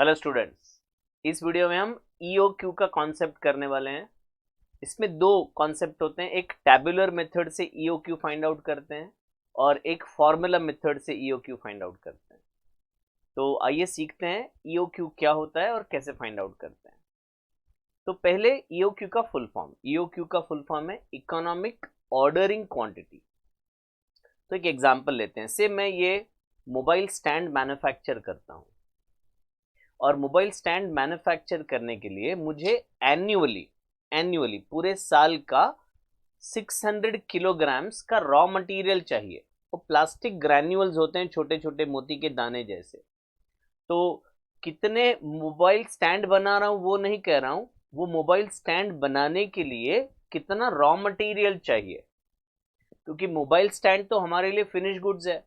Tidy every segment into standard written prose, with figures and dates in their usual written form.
Hello students, इस video में हम EOQ का कॉन्सेप्ट करने वाले हैं। इसमें दो कॉन्सेप्ट होते हैं, एक टैबुलर मेथड से EOQ फाइंड आउट करते हैं और एक फॉर्मूला मेथड से EOQ फाइंड आउट करते हैं। तो आइए सीखते हैं EOQ क्या होता है और कैसे फाइंड आउट करते हैं। तो पहले EOQ का फुल फॉर्म है इकोनॉमिक ऑर्डरिंग क्वांटिटी। तो एक एग्जांपल लेते हैं, से मैं ये मोबाइल स्टैंड मैन्युफैक्चर करता हूँ और मोबाइल स्टैंड मैन्युफैक्चर करने के लिए मुझे एन्युअली पूरे साल का 600 किलोग्राम्स का रॉ मटेरियल चाहिए। वो प्लास्टिक ग्रैन्यूल्स होते हैं, छोटे छोटे मोती के दाने जैसे। तो कितने मोबाइल स्टैंड बना रहा हूं वो नहीं कह रहा हूं, वो मोबाइल स्टैंड बनाने के लिए कितना रॉ मटेरियल चाहिए, क्योंकि मोबाइल स्टैंड तो हमारे लिए फिनिश गुड्स है।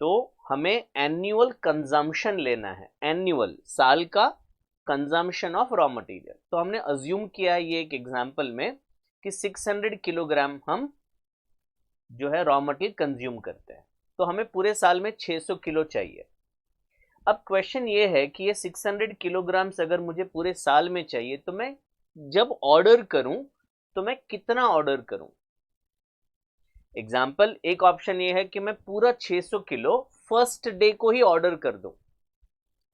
तो हमें एनुअल कंजम्पशन लेना है, एनुअल साल का कंजम्पशन ऑफ रॉ मटेरियल। तो हमने अज्यूम किया है ये एक एग्जांपल में कि 600 किलोग्राम हम जो है रॉ मटेरियल कंज्यूम करते हैं, तो हमें पूरे साल में 600 किलो चाहिए। अब क्वेश्चन ये है कि ये 600 किलोग्राम्स अगर मुझे पूरे साल में चाहिए तो मैं जब ऑर्डर करूं तो मैं कितना ऑर्डर करूं। एग्जाम्पल, एक ऑप्शन ये है कि मैं पूरा 600 किलो फर्स्ट डे को ही ऑर्डर कर दूं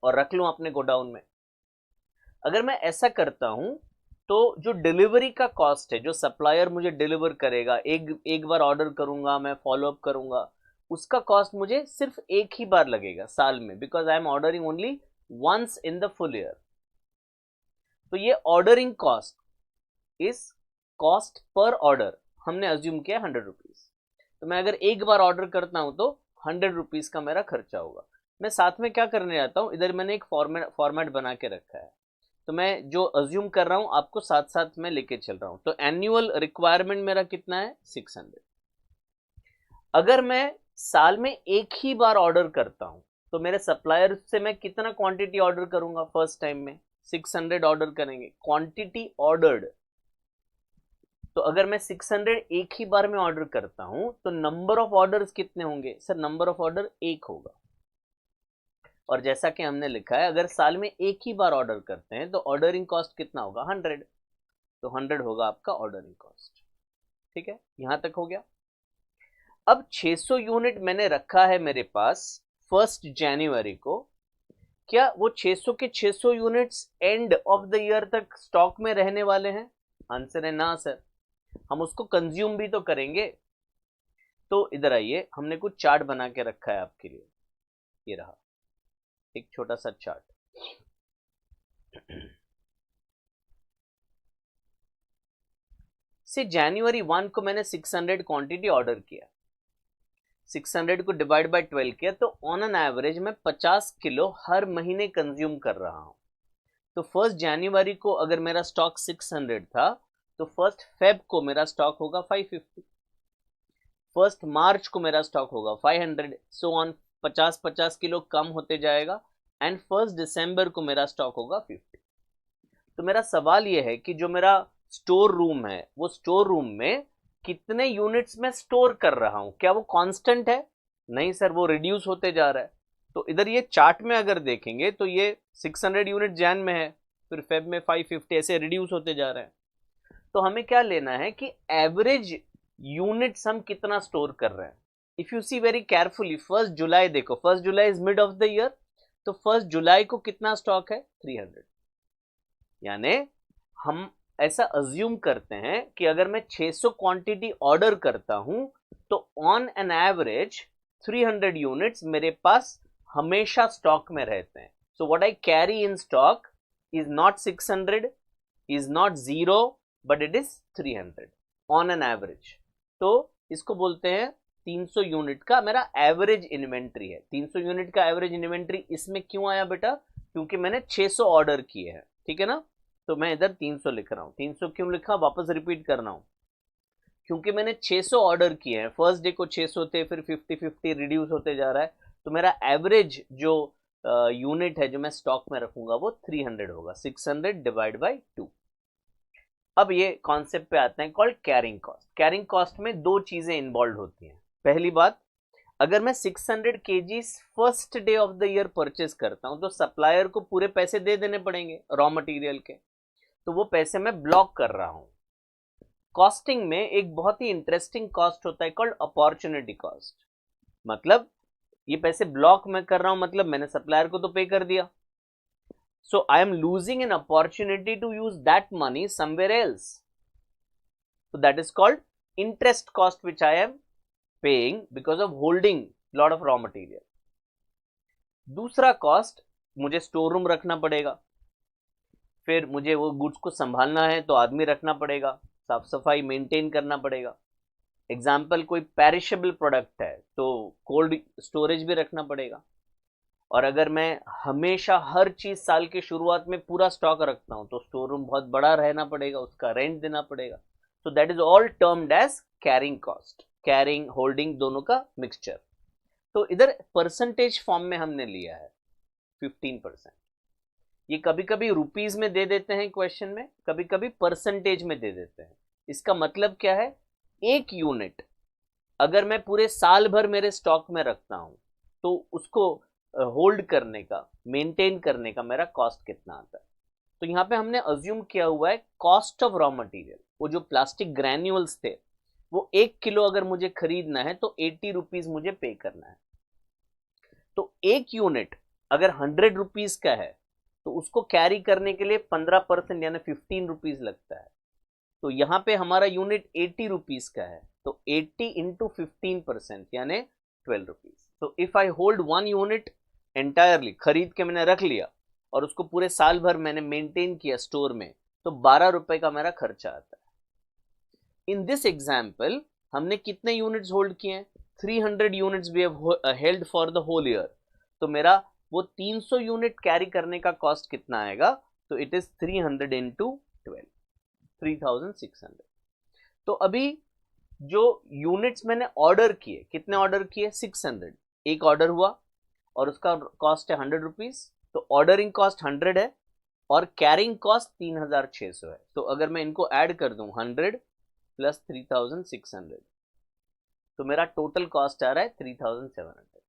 और रख लूं अपने गोडाउन में। अगर मैं ऐसा करता हूं तो जो डिलीवरी का कॉस्ट है, जो सप्लायर मुझे डिलीवर करेगा, एक बार ऑर्डर करूंगा, मैं फॉलो अप करूंगा, उसका कॉस्ट मुझे सिर्फ एक ही बार लगेगा साल में, because I am ordering only once in the full year. तो ये ordering cost is cost per order हमने अज्यूम किया 100 रुपीज। तो मैं अगर एक बार ऑर्डर करता हूं तो 100 रुपीज का मेरा खर्चा होगा। मैं साथ में क्या करने जाता हूं, इधर मैंने एक फॉर्मेट बना के रखा है, तो मैं जो अज्यूम कर रहा हूं आपको साथ साथ में लेके चल रहा हूं। तो एनुअल रिक्वायरमेंट मेरा कितना है, 600। अगर मैं साल में एक ही बार ऑर्डर करता हूं तो मेरे सप्लायर से मैं कितना क्वांटिटी ऑर्डर करूंगा, फर्स्ट टाइम में 600 ऑर्डर करेंगे, क्वांटिटी ऑर्डर्ड। तो अगर मैं 600 एक ही बार में ऑर्डर करता हूं तो नंबर ऑफ ऑर्डर्स कितने होंगे, सर नंबर ऑफ ऑर्डर एक होगा। और जैसा कि हमने लिखा है, अगर साल में एक ही बार ऑर्डर करते हैं तो ऑर्डरिंग कॉस्ट कितना होगा, 100। तो 100 होगा आपका ऑर्डरिंग कॉस्ट। ठीक है, यहां तक हो गया। अब 600 यूनिट मैंने रखा है मेरे पास 1 जनवरी को। क्या वो 600 के 600 units end of the year तक स्टॉक में रहने वाले हैं? आंसर है ना सर, हम उसको कंज्यूम भी तो करेंगे। तो इधर आइए, हमने कुछ चार्ट बना के रखा है आपके लिए। ये रहा एक छोटा सा चार्ट। से जनवरी 1 को मैंने 600 क्वांटिटी ऑर्डर किया, 600 को डिवाइड बाय 12 किया, तो ऑन एन एवरेज मैं 50 किलो हर महीने कंज्यूम कर रहा हूं। तो 1 जनवरी को अगर मेरा स्टॉक 600 था तो 1 फेब को मेरा स्टॉक होगा 550, 1 मार्च को मेरा स्टॉक होगा 500, सो ऑन 50-50 किलो कम होते जाएगा, एंड 1 दिसंबर को मेरा स्टॉक होगा 50। तो मेरा सवाल यह है कि जो मेरा स्टोर रूम है, वो स्टोर रूम में कितने यूनिट्स में स्टोर कर रहा हूं, क्या वो कांस्टेंट है? नहीं सर, वो रिड्यूस होते जा रहा है। तो इधर ये चार्ट में अगर देखेंगे तो ये 600 यूनिट जैन में है, फिर फेब में 550, ऐसे रिड्यूस होते जा रहे हैं। तो हमें क्या लेना है कि एवरेज यूनिट्स हम कितना स्टोर कर रहे हैं। If you see very carefully, 1 जुलाई देखो, 1 July is mid of the year, तो 1 जुलाई को कितना स्टॉक है, 300। यानी हम ऐसा अज्यूम करते हैं कि अगर मैं 600 क्वांटिटी ऑर्डर करता हूं तो ऑन एन एवरेज 300 यूनिट्स मेरे पास हमेशा स्टॉक में रहते हैं। So what I carry in stock is not 600, is not 0, but it is 300 on an average. तो इसको बोलते हैं 300 यूनिट का मेरा एवरेज इन्वेंट्री है। 300 यूनिट का एवरेज इन्वेंट्री इसमें क्यों आया बेटा, क्योंकि मैंने 600 ऑर्डर किए हैं, ठीक है ना। तो मैं इधर 300 लिख रहा हूं। 300 क्यों लिखा, वापस रिपीट करना हूं, क्योंकि मैंने 600 ऑर्डर किए हैं। फर्स्ट डे को 600 थे, फिर 50-50 रिड्यूस होते जा रहा है, तो मेरा एवरेज जो यूनिट है जो मैं स्टॉक में रखूंगा वो 300 होगा, 600 डिवाइड बाई 2। अब ये कॉन्सेप्ट पे आते हैं, called carrying cost. Carrying cost में दो चीजें इन्वॉल्व होती हैं। पहली बात, अगर मैं 600 kgs first day of the year purchase करता हूं तो सप्लायर को पूरे पैसे दे देने पड़ेंगे रॉ मटेरियल के, तो वो पैसे मैं ब्लॉक कर रहा हूं। कॉस्टिंग में एक बहुत ही इंटरेस्टिंग कॉस्ट होता है कॉल्ड अपॉर्चुनिटी कॉस्ट। मतलब ये पैसे ब्लॉक मैं कर रहा हूं, मतलब मैंने सप्लायर को तो पे कर दिया, so I am losing an opportunity to use that money somewhere else, so that is called interest cost which I am paying because of holding lot of raw material। दूसरा cost, मुझे store room रखना पड़ेगा, फिर मुझे वो goods को संभालना है तो आदमी रखना पड़ेगा, साफ सफाई मेंटेन करना पड़ेगा। एग्जाम्पल कोई पेरिशेबल प्रोडक्ट है तो कोल्ड स्टोरेज भी रखना पड़ेगा। और अगर मैं हमेशा हर चीज साल के शुरुआत में पूरा स्टॉक रखता हूं तो स्टोर रूम बहुत बड़ा रहना पड़ेगा, उसका रेंट देना पड़ेगा। So that is all termed as carrying cost, carrying holding दोनों का मिक्सचर। तो इधर परसेंटेज फॉर्म में हमने लिया है 15%। ये कभी कभी रुपीज में दे देते हैं क्वेश्चन में, कभी कभी परसेंटेज में दे देते हैं। इसका मतलब क्या है, एक यूनिट अगर मैं पूरे साल भर मेरे स्टॉक में रखता हूं तो उसको होल्ड करने का, मेंटेन करने का मेरा कॉस्ट कितना आता है। तो यहाँ पे हमने अज्यूम किया हुआ है कॉस्ट ऑफ रॉ मटेरियल। वो जो प्लास्टिक ग्रैन्यूल्स थे वो 1 किलो अगर मुझे खरीदना है तो 80 रुपीज मुझे पे करना है। तो एक यूनिट अगर 100 रुपीज का है तो उसको कैरी करने के लिए 15% यानी 15 रुपीज लगता है। तो यहाँ पे हमारा यूनिट 80 रुपीज का है तो 80 इंटू 15% यानी 12 रुपीज। तो if I hold one unit entirely, खरीद के मैंने रख लिया और उसको पूरे साल भर मैंने मेंटेन किया स्टोर में, तो 12 रुपए का मेरा खर्चा आता है। इन दिस एग्जाम्पल हमने कितने यूनिट्स होल्ड किए हैं, 300 units we have held for the whole year. तो मेरा वो 300 यूनिट कैरी करने का कॉस्ट कितना आएगा, तो इट इज 300 इंटू 12, 3600। तो अभी जो यूनिट्स मैंने ऑर्डर किए, कितने ऑर्डर किए, 600, एक ऑर्डर हुआ और उसका कॉस्ट है 100 रुपीज, तो ऑर्डरिंग कॉस्ट 100 है और कैरिंग कॉस्ट 3600 है। तो अगर मैं इनको ऐड कर दूं 100 प्लस 3600, तो मेरा टोटल कॉस्ट आ रहा है 3700।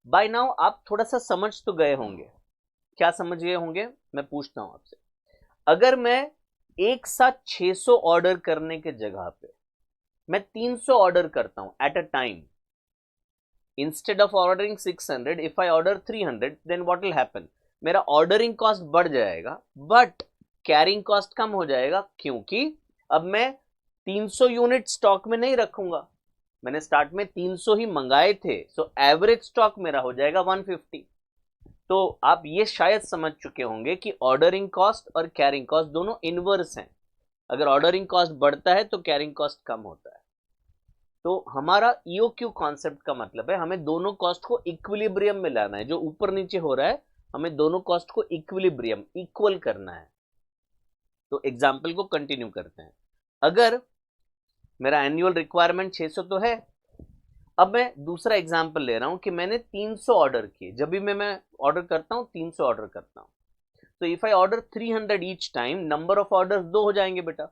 बाय नाउ आप थोड़ा सा समझ तो गए होंगे, क्या समझ गए होंगे, मैं पूछता हूं आपसे, अगर मैं एक साथ 600 ऑर्डर करने के जगह पे मैं 300 ऑर्डर करता हूं at a time, instead of ordering 600 if I order 300 then what will happen, मेरा ऑर्डरिंग कॉस्ट बढ़ जाएगा बट कैरिंग कॉस्ट कम हो जाएगा, क्योंकि अब मैं 300 यूनिट स्टॉक में नहीं रखूंगा, मैंने स्टार्ट में 300 ही मंगाए थे, सो एवरेज स्टॉक मेरा हो जाएगा 150। तो आप ये शायद समझ चुके होंगे कि ऑर्डरिंग कॉस्ट और कैरिंग कॉस्ट दोनों इनवर्स हैं। अगर ऑर्डरिंग कॉस्ट बढ़ता है तो कैरिंग कॉस्ट कम होता है। तो हमारा ईओक्यू कॉन्सेप्ट का मतलब है हमें दोनों कॉस्ट को इक्विलिब्रियम में लाना है, जो ऊपर नीचे हो रहा है हमें दोनों कॉस्ट को इक्विलिब्रियम, इक्वल करना है। तो एग्जांपल को कंटिन्यू करते हैं। अगर मेरा एनुअल रिक्वायरमेंट 600 तो है, अब मैं दूसरा एग्जांपल ले रहा हूं कि मैंने 300 ऑर्डर किए, जब भी मैं ऑर्डर करता हूं 300 ऑर्डर करता हूं, तो if I order 300 each time, number of orders 2 हो जाएंगे बेटा,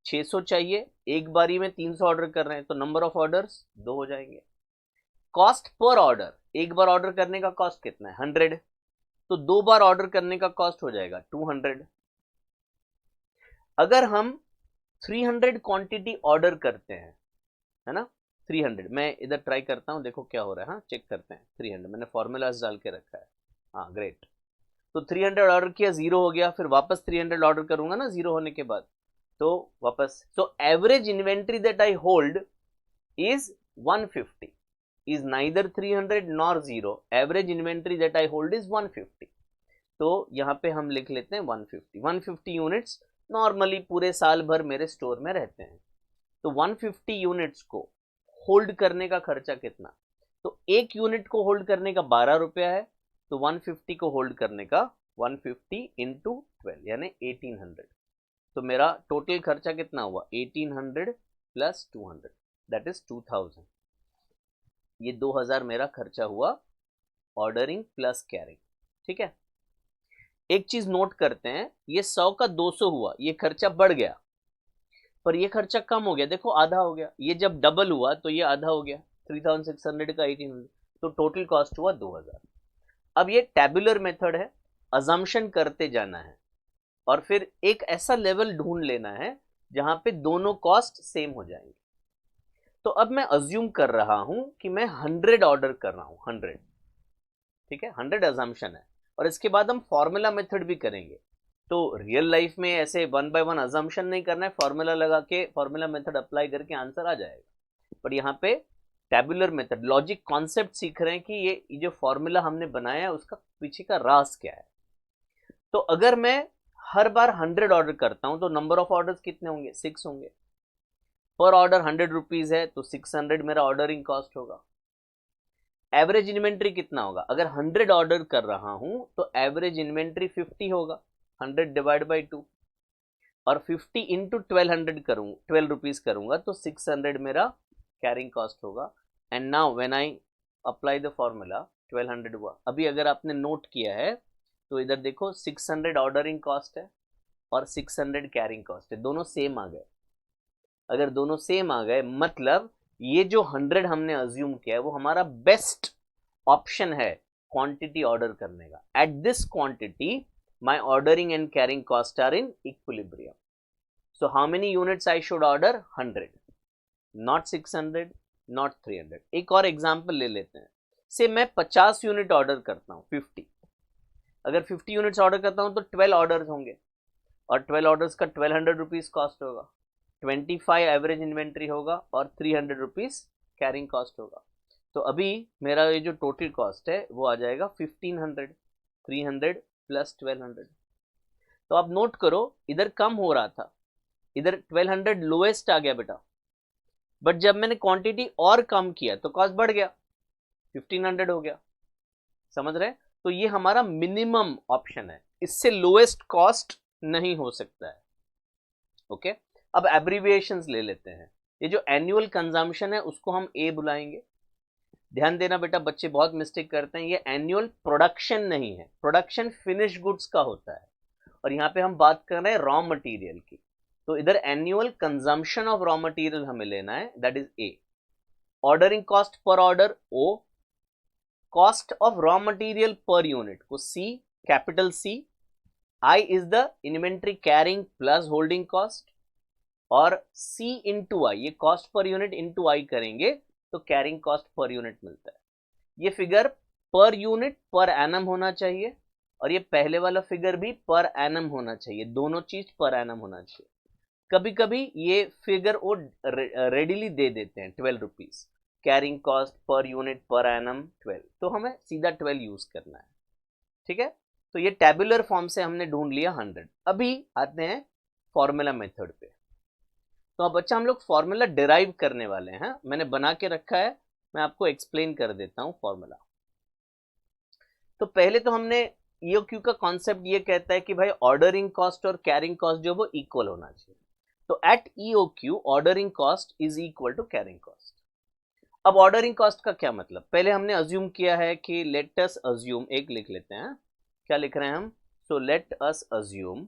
600 चाहिए, एक बारी में 300 ऑर्डर कर रहे हैं तो नंबर ऑफ ऑर्डर्स 2 हो जाएंगे। कॉस्ट पर ऑर्डर, एक बार ऑर्डर करने का कॉस्ट कितना है 100, तो 2 बार ऑर्डर करने का कॉस्ट हो जाएगा 200। अगर हम 300 क्वांटिटी ऑर्डर करते हैं, है ना, 300, मैं इधर ट्राई करता हूं, देखो क्या हो रहा है, हाँ चेक करते हैं। 300 मैंने फॉर्मूलाज डाल के रखा है, हाँ ग्रेट। तो 300 ऑर्डर किया, 0 हो गया, फिर वापस 300 ऑर्डर करूंगा ना 0 होने के बाद, तो वापस, so average inventory that I hold is 150, is neither 300 nor 0, average inventory that I hold is 150। तो यहां पे हम लिख लेते हैं 150 यूनिट्स नॉर्मली पूरे साल भर मेरे स्टोर में रहते हैं। तो 150 यूनिट्स को होल्ड करने का खर्चा कितना, तो एक यूनिट को होल्ड करने का 12 रुपया है, तो 150 को होल्ड करने का 150 इंटू 12 यानी 1800। तो मेरा टोटल खर्चा कितना हुआ 1800 प्लस 200 दैट इज 2000। ये 2000 मेरा खर्चा हुआ ऑर्डरिंग प्लस कैरिंग, ठीक है। एक चीज नोट करते हैं, ये 100 का 200 हुआ, ये खर्चा बढ़ गया, पर ये खर्चा कम हो गया, देखो आधा हो गया, ये जब डबल हुआ तो ये आधा हो गया, 3600 का 1800, तो टोटल कॉस्ट हुआ 2000। अब ये टैबुलर मेथड है, अजम्पशन करते जाना है और फिर एक ऐसा लेवल ढूंढ लेना है जहां पे दोनों कॉस्ट सेम हो जाएंगे। तो अब मैं अज्यूम कर रहा हूं कि मैं 100 ऑर्डर कर रहा हूं, 100, ठीक है, 100 अजम्पशन है। और इसके बाद हम फॉर्मूला मेथड भी करेंगे। तो रियल लाइफ में ऐसे 1 बाय 1 अजम्पशन नहीं करना है, फॉर्मूला लगा के फॉर्मूला मेथड अप्लाई करके आंसर आ जाएगा। पर यहाँ पे टैबुलर मेथड लॉजिक कॉन्सेप्ट सीख रहे हैं कि ये जो फॉर्मूला हमने बनाया है उसका पीछे का राज क्या है। तो अगर मैं हर बार 100 ऑर्डर करता हूं तो नंबर ऑफ ऑर्डर्स कितने होंगे, 6 होंगे। पर ऑर्डर 100 रुपीज है तो 600 मेरा ऑर्डरिंग कॉस्ट होगा। एवरेज इन्वेंट्री कितना होगा, अगर 100 ऑर्डर कर रहा हूं तो एवरेज इन्वेंट्री 50 होगा, 100 डिवाइड बाई 2, और 50 इंटू 1200 करूँ, 12 रुपीज करूंगा तो 600 मेरा कैरिंग कॉस्ट होगा। And now when I apply the formula 1200 हुआ। अभी अगर आपने नोट किया है तो इधर देखो 600 ऑर्डरिंग कॉस्ट है और 600 कैरिंग कॉस्ट है, दोनों सेम आ गए। अगर दोनों सेम आ गए मतलब ये जो 100 हमने अज्यूम किया है वो हमारा बेस्ट ऑप्शन है क्वांटिटी ऑर्डर करने का। At this quantity my ordering and carrying cost are in equilibrium. So how many units I should order? 100, not 600, not 300. एक और एग्जांपल ले लेते हैं। से मैं 50 यूनिट ऑर्डर करता हूँ, 50, अगर 50 यूनिट्स ऑर्डर करता हूँ तो 12 ऑर्डर्स होंगे और 12 ऑर्डर्स का 1200 रुपीज कॉस्ट होगा, 25 एवरेज इन्वेंट्री होगा और 300 रुपीज कैरिंग कॉस्ट होगा। तो अभी मेरा ये जो टोटल कॉस्ट है वो आ जाएगा 1500, 300 प्लस 1200। तो आप नोट करो इधर कम हो रहा था, इधर 1200 लोएस्ट आ गया बेटा, बट जब मैंने क्वांटिटी और कम किया तो कॉस्ट बढ़ गया, 1500 हो गया। समझ रहे? तो ये हमारा मिनिमम ऑप्शन है, इससे लोएस्ट कॉस्ट नहीं हो सकता है। ओके, अब एब्रीविएशंस ले लेते हैं। ये जो एनुअल कंजम्पशन है उसको हम ए बुलाएंगे। ध्यान देना बेटा, बच्चे बहुत मिस्टेक करते हैं, ये एनुअल प्रोडक्शन नहीं है, प्रोडक्शन फिनिश गुड्स का होता है और यहाँ पे हम बात कर रहे हैं रॉ मटेरियल की। तो इधर annual consumption of raw material हमें लेना है, that is a. Ordering cost per order O, cost of raw material per unit को C, capital C. I is the inventory carrying plus holding cost, और C into आई, ये cost per unit into आई करेंगे तो carrying cost per unit मिलता है। ये figure per unit per annum होना चाहिए और ये पहले वाला फिगर भी पर एनम होना चाहिए, दोनों चीज पर एनम होना चाहिए। कभी कभी ये फिगर वो रेडिली दे देते हैं 12 rupees, carrying cost per unit per annum 12, तो हमें सीधा 12 यूज करना है। ठीक है, तो ये टैबुलर फॉर्म से हमने ढूंढ लिया 100। अभी आते हैं फॉर्मूला मेथड पे। तो अब बच्चा हम लोग फॉर्मूला डिराइव करने वाले हैं, मैंने बना के रखा है, मैं आपको एक्सप्लेन कर देता हूं फॉर्मूला। तो पहले तो हमने ईओक्यू का कॉन्सेप्ट ये कहता है कि भाई ऑर्डरिंग कॉस्ट और कैरिंग कॉस्ट जो वो इक्वल होना चाहिए। तो at EOQ ordering cost is equal to carrying cost. अब ऑर्डरिंग कॉस्ट का क्या मतलब, पहले हमने अज्यूम किया है कि लेट अस अज्यूम, एक लिख लेते हैं, क्या लिख रहे हैं हम, so let us assume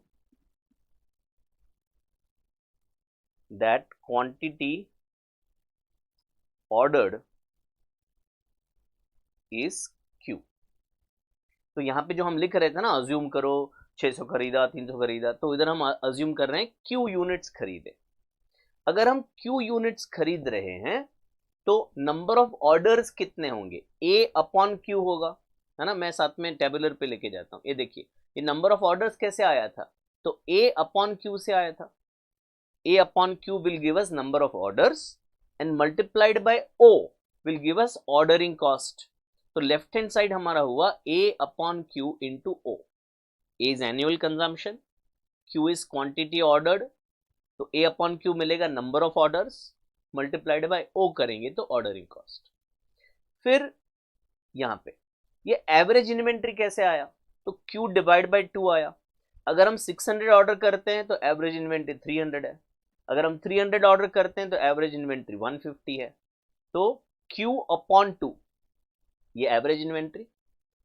that quantity ordered is Q। तो यहां पे जो हम लिख रहे थे ना, अज्यूम करो 600 खरीदा, 300 खरीदा, तो इधर हम अज्यूम कर रहे हैं Q यूनिट्स खरीदे। अगर हम Q यूनिट्स खरीद रहे हैं तो नंबर ऑफ ऑर्डर्स कितने होंगे, A अपॉन Q होगा, है ना। मैं साथ में टेबुलर पे लेके जाता हूं, ये देखिए ये नंबर ऑफ ऑर्डर्स कैसे आया था, तो A अपॉन Q से आया था। A upon Q will give us number of orders and multiplied by O will give us ordering cost। तो लेफ्ट हैंड साइड हमारा हुआ A upon Q into O। A is annual consumption, Q is quantity ordered, तो A upon Q मिलेगा number of orders, multiplied by O करेंगे तो ordering cost। फिर यहां पे ये एवरेज इन्वेंट्री कैसे आया, तो Q डिवाइड बाई 2 आया। अगर हम 600 ऑर्डर करते हैं तो एवरेज इन्वेंट्री 300 है, अगर हम 300 ऑर्डर करते हैं तो एवरेज इन्वेंट्री 150 है। तो Q अपॉन 2 ये average inventory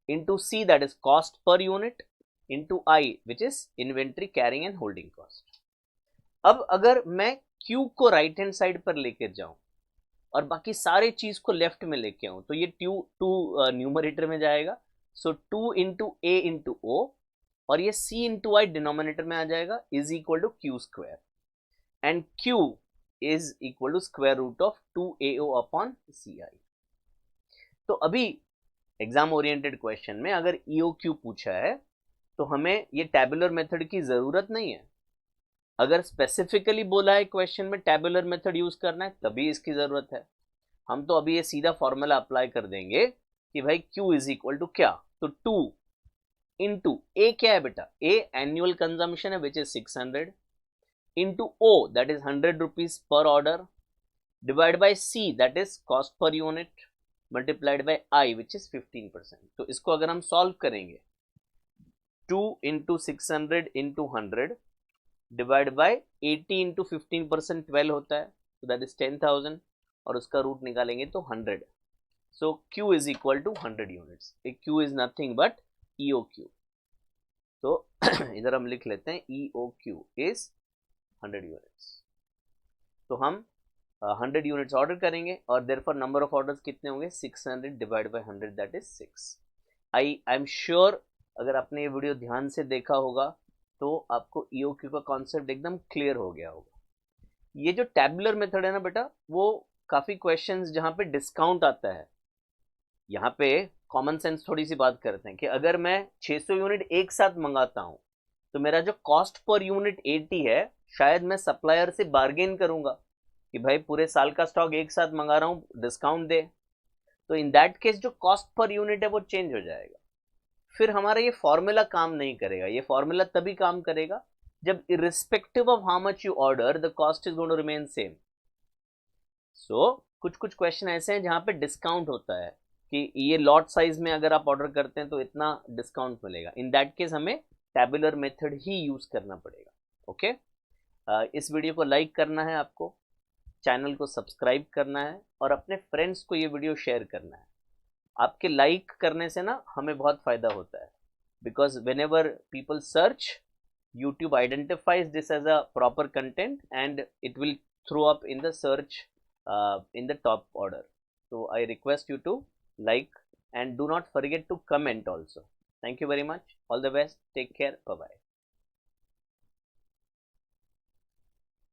into C that is cost per unit into I which is inventory carrying and holding cost. अब अगर मैं Q को राइट हैंड साइड पर लेकर जाऊं और बाकी सारे चीज को लेफ्ट में लेके आऊं, तो ये टू न्यूमरेटर में जाएगा, सो 2 इंटू ए इंटू ओ, और ये c इंटू आई डिनोमिनेटर में आ जाएगा, is equal to Q square, and q is equal to square root of 2ao upon ci। तो अभी एग्जाम ओरिएंटेड क्वेश्चन में अगर EOQ पूछा है तो हमें ये टैबुलर मेथड की जरूरत नहीं है। अगर स्पेसिफिकली बोला है क्वेश्चन में टैबुलर मेथड यूज करना है तभी इसकी जरूरत है। हम तो अभी ये सीधा फॉर्मूला अप्लाई कर देंगे कि भाई Q इज इक्वल टू क्या, तो 2 इंटू ए क्या है बेटा, ए एनुअल कंजम्पशन है which is 600, into O that is 100 rupees per order, divide by C that is cost per unit, multiplied by I which is 15%। तो इसको अगर हम सॉल्व करेंगे, 2 into 600 into 100 divide by 80 into 15% 12 होता है, तो दैट इज 10,000, और उसका रूट निकालेंगे तो 100। So Q is equal to 100 units. Q is nothing but EOQ। तो इधर हम लिख लेते हैं EOQ इज 100 यूनिट्स। तो हम 100 यूनिट्स ऑर्डर करेंगे और देयरफॉर नंबर ऑफ ऑर्डर्स कितने होंगे, 600 divide by 100 that is 6। I am sure अगर आपने ये वीडियो ध्यान से देखा होगा तो आपको EOQ का कॉन्सेप्ट एकदम क्लियर हो गया होगा। ये जो टैबुलर मेथड है ना बेटा, वो काफी क्वेश्चंस जहां पे डिस्काउंट आता है, यहाँ पे कॉमन सेंस थोड़ी सी बात करते हैं कि अगर मैं 600 यूनिट एक साथ मंगाता हूं तो मेरा जो कॉस्ट पर यूनिट 80 है, शायद मैं सप्लायर से बार्गेन करूंगा कि भाई पूरे साल का स्टॉक एक साथ मंगा रहा हूं, डिस्काउंट दे। तो इन दैट केस जो कॉस्ट पर यूनिट है वो चेंज हो जाएगा, फिर हमारा ये फॉर्मूला काम नहीं करेगा। ये फॉर्मूला तभी काम करेगा जब irrespective of how much you order the cost is going to remain same. So कुछ कुछ क्वेश्चन ऐसे हैं जहां पे डिस्काउंट होता है कि ये लॉट साइज में अगर आप ऑर्डर करते हैं तो इतना डिस्काउंट मिलेगा, इन दैट केस हमें टैबुलर मेथड ही यूज करना पड़ेगा। ओके, इस वीडियो को लाइक करना है आपको, चैनल को सब्सक्राइब करना है और अपने फ्रेंड्स को ये वीडियो शेयर करना है। आपके लाइक करने से ना हमें बहुत फायदा होता है, because when ever people search, YouTube identifies this as a proper content and it will throw up in the search in the top order. So I request you to like and do not forget to comment also. Thank you very much. All the best. Take care. Bye bye.